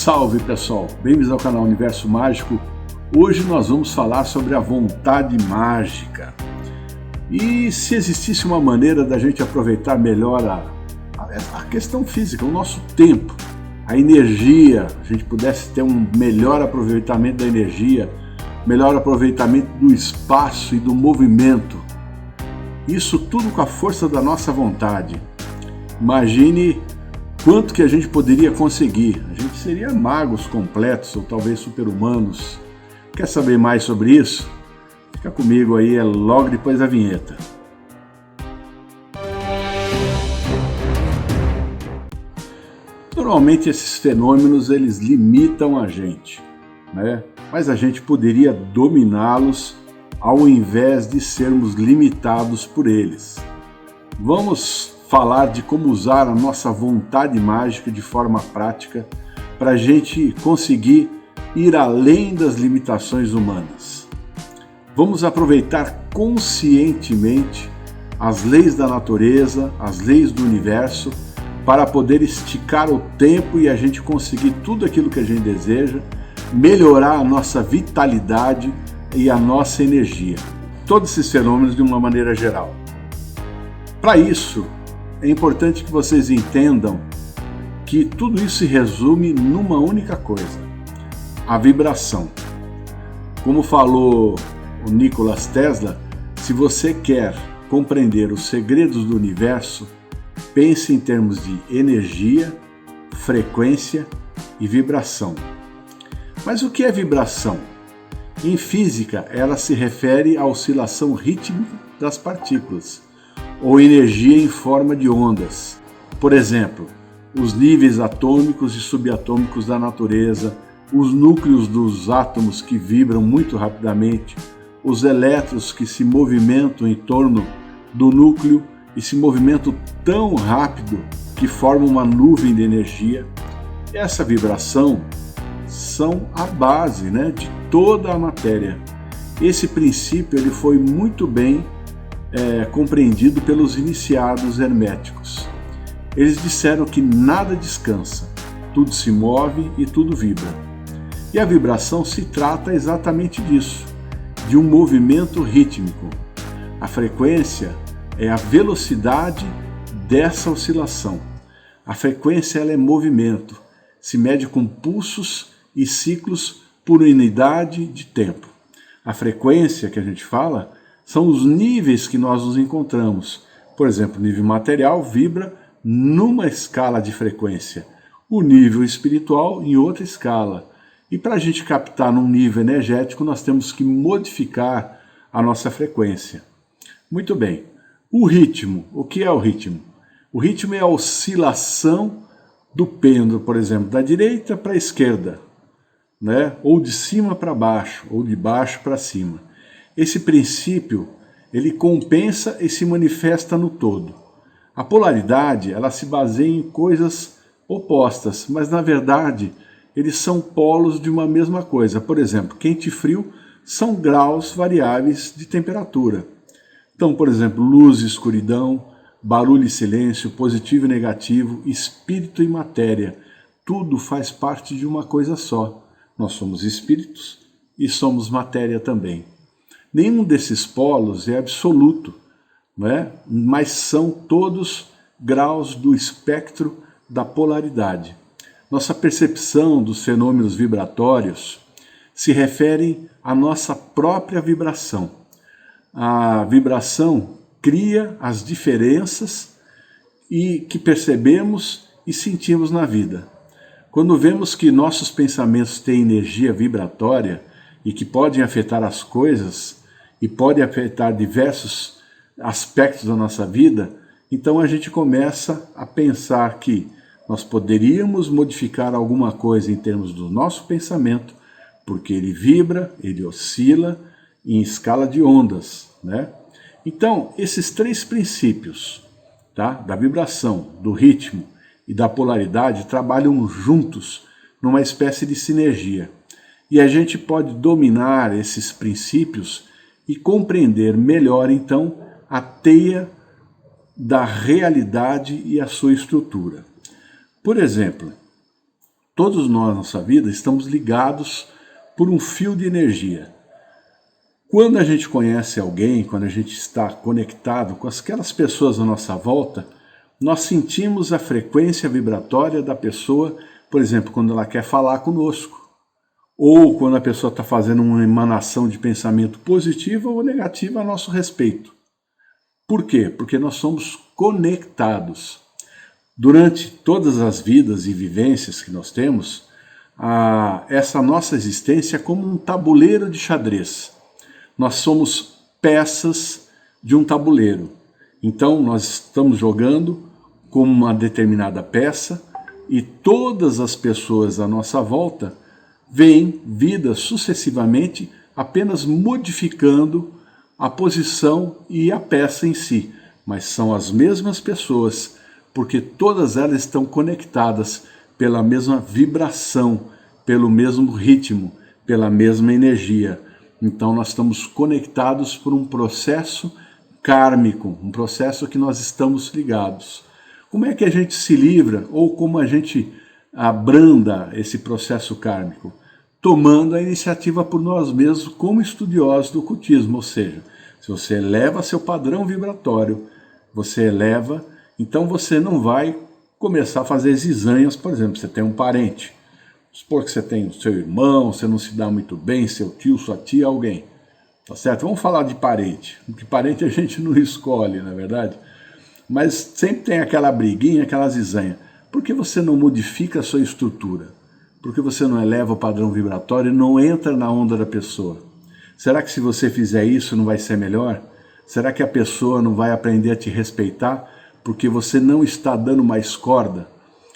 Salve pessoal, bem-vindos ao canal Universo Mágico. Hoje nós vamos falar sobre a vontade mágica. E se existisse uma maneira da gente aproveitar melhor a questão física, o nosso tempo, a energia, a gente pudesse ter um melhor aproveitamento da energia, melhor aproveitamento do espaço e do movimento. Isso tudo com a força da nossa vontade. Imagine quanto que a gente poderia conseguir. A gente seria magos completos ou talvez super-humanos. Quer saber mais sobre isso? Fica comigo aí, é logo depois da vinheta. Normalmente esses fenômenos eles limitam a gente, né? Mas a gente poderia dominá-los ao invés de sermos limitados por eles. Vamos falar de como usar a nossa vontade mágica de forma prática para a gente conseguir ir além das limitações humanas. Vamos aproveitar conscientemente as leis da natureza, as leis do universo, para poder esticar o tempo e a gente conseguir tudo aquilo que a gente deseja, melhorar a nossa vitalidade e a nossa energia. Todos esses fenômenos de uma maneira geral. Para isso, é importante que vocês entendam que tudo isso se resume numa única coisa: a vibração. Como falou o Nikola Tesla, se você quer compreender os segredos do universo, pense em termos de energia, frequência e vibração. Mas o que é vibração? Em física, ela se refere à oscilação rítmica das partículas, ou energia em forma de ondas. Por exemplo, os níveis atômicos e subatômicos da natureza, os núcleos dos átomos que vibram muito rapidamente, os elétrons que se movimentam em torno do núcleo e se movimentam tão rápido que formam uma nuvem de energia. Essa vibração são a base, de toda a matéria. Esse princípio ele foi muito bem compreendido pelos iniciados herméticos. Eles disseram que nada descansa, tudo se move e tudo vibra. E a vibração se trata exatamente disso, de um movimento rítmico. A frequência é a velocidade dessa oscilação. A frequência ela é movimento, se mede com pulsos e ciclos por unidade de tempo. A frequência que a gente fala são os níveis que nós nos encontramos. Por exemplo, o nível material vibra numa escala de frequência, o nível espiritual em outra escala. E para a gente captar num nível energético, nós temos que modificar a nossa frequência. Muito bem. O ritmo. O que é o ritmo? O ritmo é a oscilação do pêndulo, por exemplo, da direita para a esquerda, ou de cima para baixo, ou de baixo para cima. Esse princípio, ele compensa e se manifesta no todo. A polaridade, ela se baseia em coisas opostas, mas na verdade, eles são polos de uma mesma coisa. Por exemplo, quente e frio são graus variáveis de temperatura. Então, por exemplo, luz e escuridão, barulho e silêncio, positivo e negativo, espírito e matéria, tudo faz parte de uma coisa só. Nós somos espíritos e somos matéria também. Nenhum desses polos é absoluto, mas são todos graus do espectro da polaridade. Nossa percepção dos fenômenos vibratórios se refere à nossa própria vibração. A vibração cria as diferenças que percebemos e sentimos na vida. Quando vemos que nossos pensamentos têm energia vibratória e que podem afetar as coisas e podem afetar diversos aspectos da nossa vida, então a gente começa a pensar que nós poderíamos modificar alguma coisa em termos do nosso pensamento, porque ele vibra, ele oscila em escala de ondas, Então, esses três princípios, da vibração, do ritmo e da polaridade trabalham juntos numa espécie de sinergia. E a gente pode dominar esses princípios e compreender melhor, então, a teia da realidade e a sua estrutura. Por exemplo, Todos nós, na nossa vida, estamos ligados por um fio de energia. Quando a gente conhece alguém, quando a gente está conectado com aquelas pessoas à nossa volta, nós sentimos a frequência vibratória da pessoa, por exemplo, quando ela quer falar conosco, ou quando a pessoa está fazendo uma emanação de pensamento positiva ou negativa a nosso respeito. Por quê? Porque nós somos conectados. Durante todas as vidas e vivências que nós temos, essa nossa existência é como um tabuleiro de xadrez. Nós somos peças de um tabuleiro. Então nós estamos jogando com uma determinada peça e todas as pessoas à nossa volta veem vidas sucessivamente apenas modificando a posição e a peça em si. Mas são as mesmas pessoas, porque todas elas estão conectadas pela mesma vibração, pelo mesmo ritmo, pela mesma energia. Então nós estamos conectados por um processo kármico, um processo que nós estamos ligados. Como é que a gente se livra, ou como a gente abranda esse processo kármico? Tomando a iniciativa por nós mesmos como estudiosos do ocultismo, ou seja, se você eleva seu padrão vibratório, você eleva, então você não vai começar a fazer zisanhas. Por exemplo, você tem um parente, supor que você tem o seu irmão, você não se dá muito bem, seu tio, sua tia, alguém, tá certo? Vamos falar de parente, porque parente a gente não escolhe, na verdade, mas sempre tem aquela briguinha, aquela zisanha. Por que você não modifica a sua estrutura? Por que você não eleva o padrão vibratório e não entra na onda da pessoa? Será que se você fizer isso não vai ser melhor? Será que a pessoa não vai aprender a te respeitar porque você não está dando mais corda?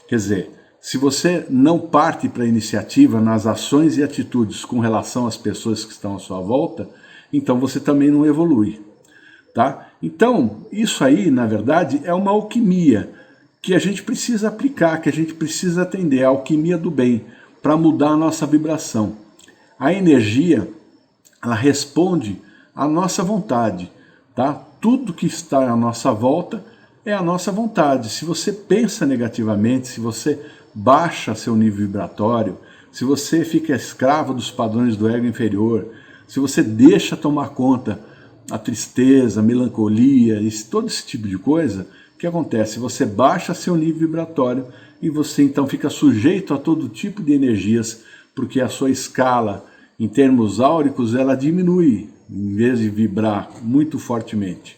Quer dizer, se você não parte para a iniciativa nas ações e atitudes com relação às pessoas que estão à sua volta, então você também não evolui. Tá? Então, isso aí, na verdade, é uma alquimia que a gente precisa aplicar, que a gente precisa atender, a alquimia do bem, para mudar a nossa vibração. A energia, ela responde à nossa vontade. Tá? Tudo que está à nossa volta é a nossa vontade. Se você pensa negativamente, se você baixa seu nível vibratório, se você fica escravo dos padrões do ego inferior, se você deixa tomar conta a tristeza, a melancolia, todo esse tipo de coisa, o que acontece? Você baixa seu nível vibratório e você então fica sujeito a todo tipo de energias, porque a sua escala, em termos áuricos, ela diminui, em vez de vibrar muito fortemente.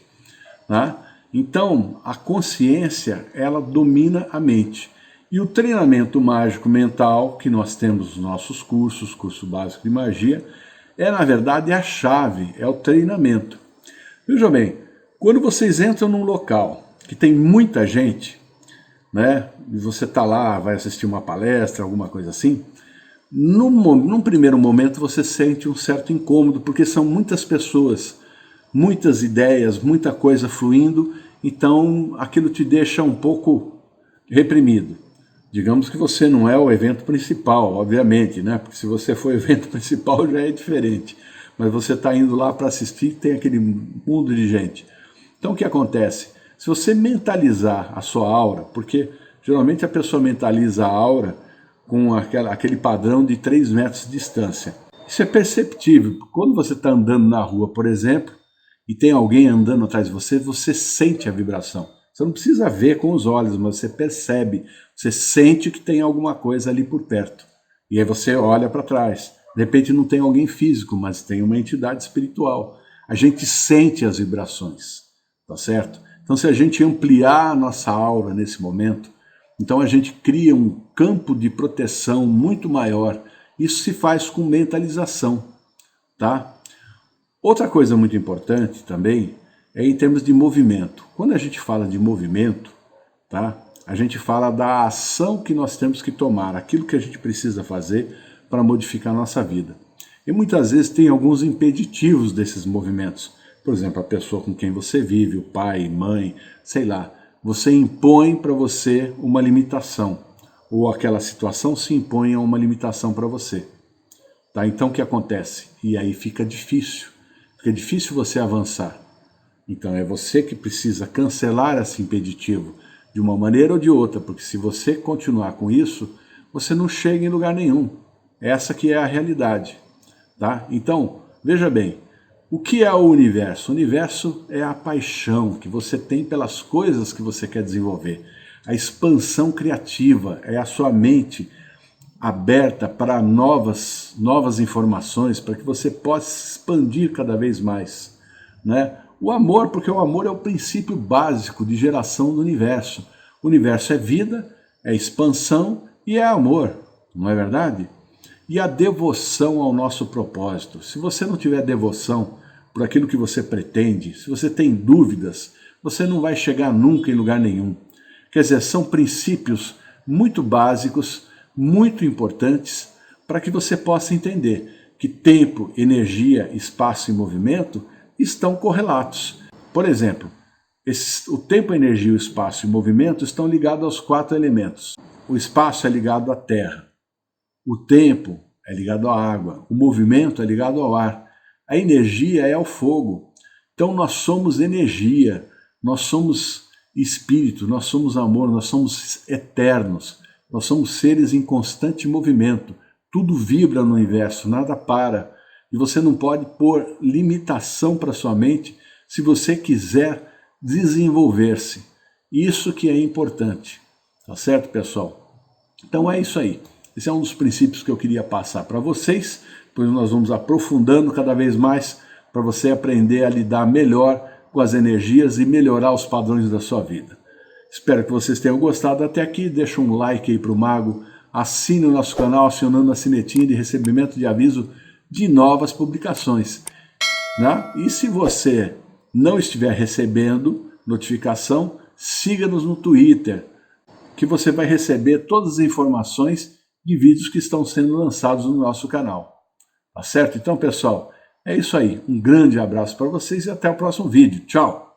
Né? Então, a consciência, ela domina a mente. E o treinamento mágico mental, que nós temos nos nossos cursos, curso básico de magia, é, na verdade, a chave, é o treinamento. Veja bem, quando vocês entram num local que tem muita gente, né, e você está lá, vai assistir uma palestra, alguma coisa assim, num primeiro momento você sente um certo incômodo, porque são muitas pessoas, muitas ideias, muita coisa fluindo, então aquilo te deixa um pouco reprimido. Digamos que você não é o evento principal, obviamente, né? Porque se você for o evento principal já é diferente. Mas você está indo lá para assistir, tem aquele mundo de gente. Então o que acontece? Se você mentalizar a sua aura, porque geralmente a pessoa mentaliza a aura com aquele padrão de 3 metros de distância. Isso é perceptível. Quando você está andando na rua, por exemplo, e tem alguém andando atrás de você, você sente a vibração. Você não precisa ver com os olhos, mas você percebe, você sente que tem alguma coisa ali por perto. E aí você olha para trás. De repente não tem alguém físico, mas tem uma entidade espiritual. A gente sente as vibrações, tá certo? Então se a gente ampliar a nossa aura nesse momento, então a gente cria um campo de proteção muito maior. Isso se faz com mentalização, tá? Outra coisa muito importante também é em termos de movimento. Quando a gente fala de movimento, tá? A gente fala da ação que nós temos que tomar, aquilo que a gente precisa fazer para modificar a nossa vida. E muitas vezes tem alguns impeditivos desses movimentos. Por exemplo, a pessoa com quem você vive, o pai, mãe, sei lá. Você impõe para você uma limitação, ou aquela situação se impõe a uma limitação para você. Tá? Então o que acontece? E aí fica difícil você avançar. Então é você que precisa cancelar esse impeditivo de uma maneira ou de outra, porque se você continuar com isso, você não chega em lugar nenhum. Essa que é a realidade, tá? Então, veja bem, o que é o universo? O universo é a paixão que você tem pelas coisas que você quer desenvolver. A expansão criativa é a sua mente aberta para novas informações, para que você possa expandir cada vez mais, né? O amor, porque o amor é o princípio básico de geração do universo. O universo é vida, é expansão e é amor, não é verdade? E a devoção ao nosso propósito. Se você não tiver devoção por aquilo que você pretende, se você tem dúvidas, você não vai chegar nunca em lugar nenhum. Quer dizer, são princípios muito básicos, muito importantes, para que você possa entender que tempo, energia, espaço e movimento estão correlatos. Por exemplo, o tempo, a energia, o espaço e o movimento estão ligados aos 4 elementos. O espaço é ligado à terra, o tempo é ligado à água, o movimento é ligado ao ar, a energia é ao fogo. Então nós somos energia, nós somos espírito, nós somos amor, nós somos eternos, nós somos seres em constante movimento. Tudo vibra no universo, nada para. E você não pode pôr limitação para sua mente se você quiser desenvolver-se. Isso que é importante. Tá certo, pessoal? Então é isso aí. Esse é um dos princípios que eu queria passar para vocês. Depois nós vamos aprofundando cada vez mais para você aprender a lidar melhor com as energias e melhorar os padrões da sua vida. Espero que vocês tenham gostado até aqui. Deixa um like aí para o Mago. Assine o nosso canal acionando a sinetinha de recebimento de aviso de novas publicações, né? E se você não estiver recebendo notificação, siga-nos no Twitter, que você vai receber todas as informações de vídeos que estão sendo lançados no nosso canal. Tá certo? Então, pessoal, é isso aí. Um grande abraço para vocês e até o próximo vídeo. Tchau!